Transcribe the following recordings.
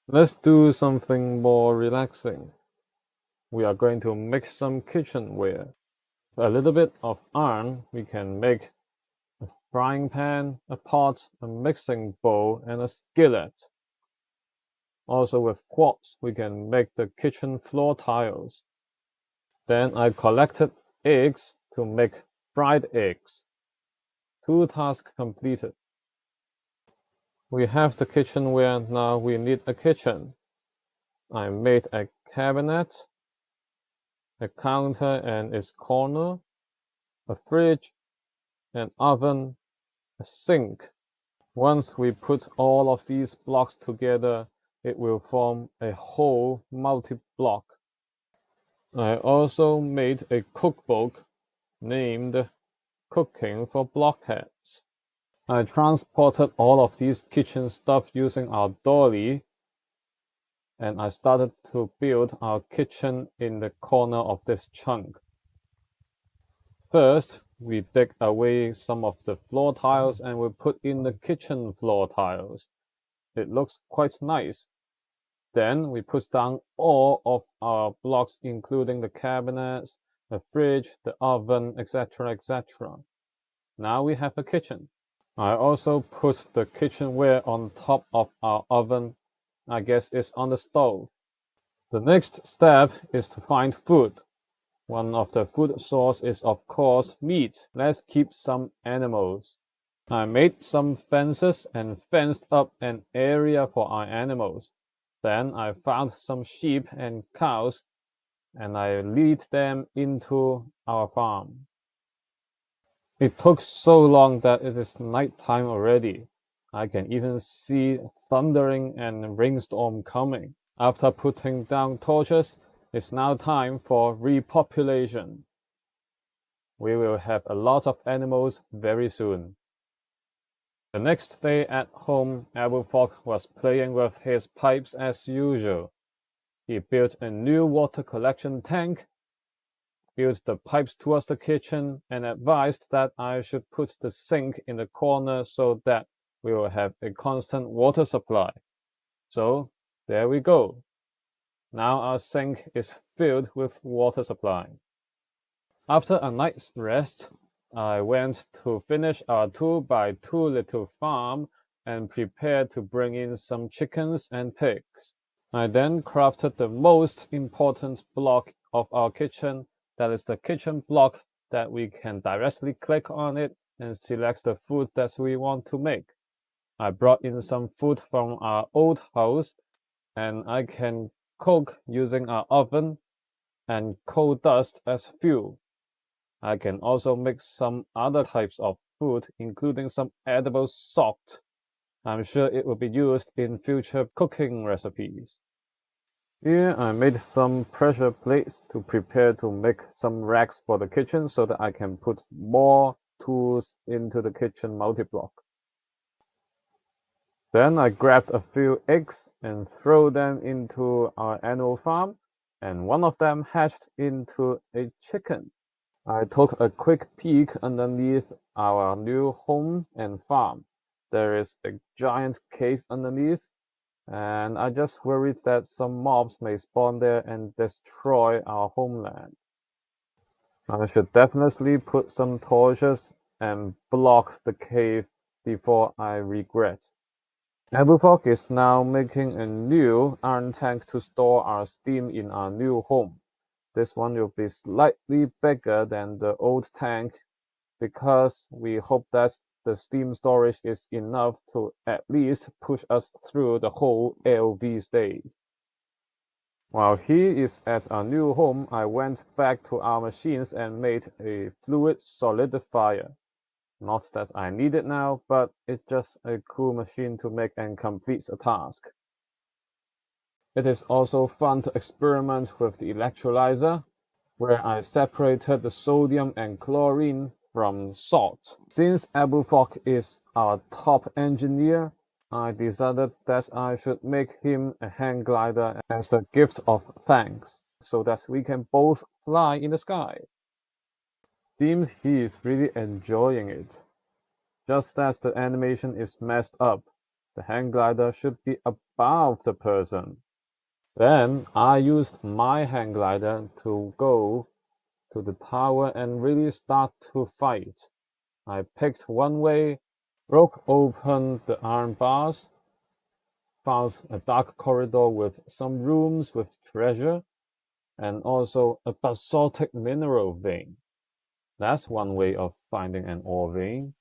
Let's do something more relaxing. We are going to make some kitchenware. A little bit of iron, we can make a frying pan, a pot, a mixing bowl, and a skillet. Also with quartz, we can make the kitchen floor tiles. Then I collected eggs to make fried eggs. 2 tasks completed. We have the kitchenware, now we need a kitchen. I made a cabinet, a counter and its corner, a fridge, an oven, a sink. Once we put all of these blocks together, it will form a whole multi-block. I also made a cookbook named Cooking for Blockheads. I transported all of these kitchen stuff using our dolly, and I started to build our kitchen in the corner of this chunk. First, we dig away some of the floor tiles and we put in the kitchen floor tiles. It looks quite nice. Then we put down all of our blocks, including the cabinets, the fridge, the oven, etc., etc. Now we have a kitchen. I also put the kitchenware on top of our oven. I guess it's on the stove. The next step is to find food. One of the food source is of course meat. Let's keep some animals. I made some fences and fenced up an area for our animals. Then I found some sheep and cows and I lead them into our farm. It took so long that it is night time already. I can even see thundering and rainstorm coming. After putting down torches, it's now time for repopulation. We will have a lot of animals very soon. The next day at home, Aberfork was playing with his pipes as usual. He built a new water collection tank, built the pipes towards the kitchen, and advised that I should put the sink in the corner so that we will have a constant water supply. So there we go. Now our sink is filled with water supply. After a night's rest, I went to finish our 2x2 little farm and prepared to bring in some chickens and pigs. I then crafted the most important block of our kitchen, that is the kitchen block that we can directly click on it and select the food that we want to make. I brought in some food from our old house and I can cook using our oven and coal dust as fuel. I can also make some other types of food, including some edible salt. I'm sure it will be used in future cooking recipes. Here I made some pressure plates to prepare to make some racks for the kitchen so that I can put more tools into the kitchen multi-block. Then I grabbed a few eggs and threw them into our animal farm, and one of them hatched into a chicken. I took a quick peek underneath our new home and farm. There is a giant cave underneath, and I just worried that some mobs may spawn there and destroy our homeland. I should definitely put some torches and block the cave before I regret. Aberfork is now making a new iron tank to store our steam in our new home. This one will be slightly bigger than the old tank because we hope that the steam storage is enough to at least push us through the whole AOV stage. While he is at our new home, I went back to our machines and made a fluid solidifier. Not that I need it now, but it's just a cool machine to make and complete a task. It is also fun to experiment with the electrolyzer, where I separated the sodium and chlorine from salt. Since Aberfork is our top engineer, I decided that I should make him a hang glider as a gift of thanks, so that we can both fly in the sky. Seems he is really enjoying it. Just as the animation is messed up, The hang glider should be above the person. Then I used my hang glider to go to the tower and really start to fight. I picked one way, broke open the iron bars, found a dark corridor with some rooms with treasure, and also a basaltic mineral vein. That's one way of finding an ore vein.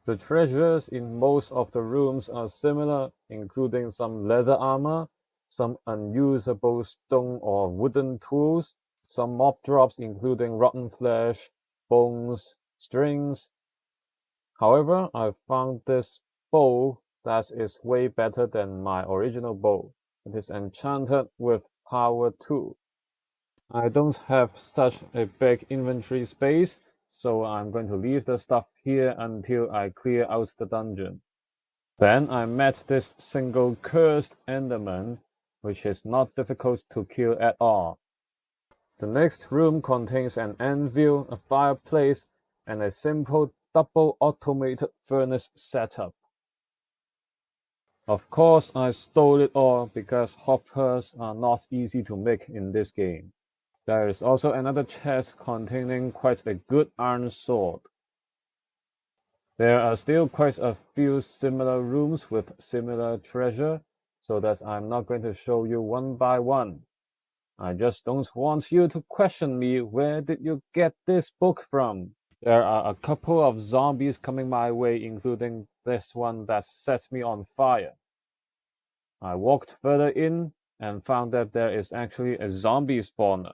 The treasures in most of the rooms are similar, including some leather armor, some unusable stone or wooden tools, some mob drops including rotten flesh, bones, strings. However, I found this bow that is way better than my original bow. It is enchanted with power 2. I don't have such a big inventory space, so I'm going to leave the stuff here until I clear out the dungeon. Then I met this single cursed enderman, which is not difficult to kill at all. The next room contains an anvil, a fireplace, and a simple double automated furnace setup. Of course, I stole it all because hoppers are not easy to make in this game. There is also another chest containing quite a good iron sword. There are still quite a few similar rooms with similar treasure, so that I'm not going to show you one by one. I just don't want you to question me, where did you get this book from? There are a couple of zombies coming my way, including this one that set me on fire. I walked further in and found that there is actually a zombie spawner.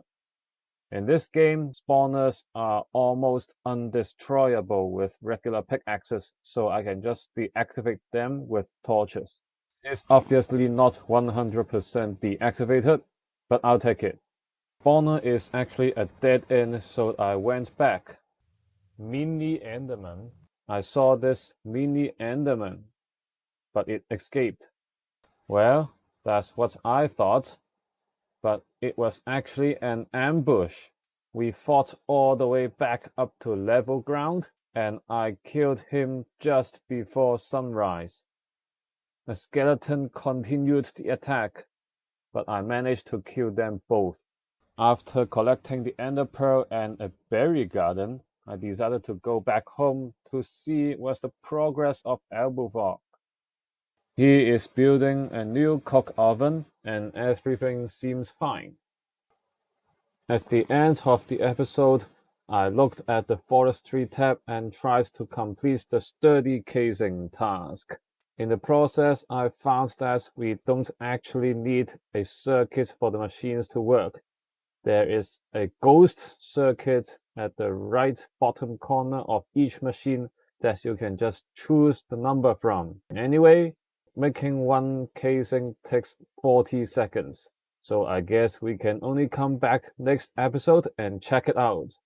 In this game, spawners are almost undestroyable with regular pickaxes, so I can just deactivate them with torches. It's obviously not 100% deactivated, but I'll take it. Spawner is actually a dead end, so I went back. Mini Enderman. I saw this mini Enderman, but it escaped. Well, that's what I thought, but it was actually an ambush. We fought all the way back up to level ground, and I killed him just before sunrise. The skeleton continued the attack, but I managed to kill them both. After collecting the ender pearl and a berry garden, I decided to go back home to see what's the progress of Elbuvok. He is building a new cook oven and everything seems fine. At the end of the episode, I looked at the forestry tab and tried to complete the sturdy casing task. In the process, I found that we don't actually need a circuit for the machines to work. There is a ghost circuit at the right bottom corner of each machine that you can just choose the number from. Anyway, making one casing takes 40 seconds. So I guess we can only come back next episode and check it out.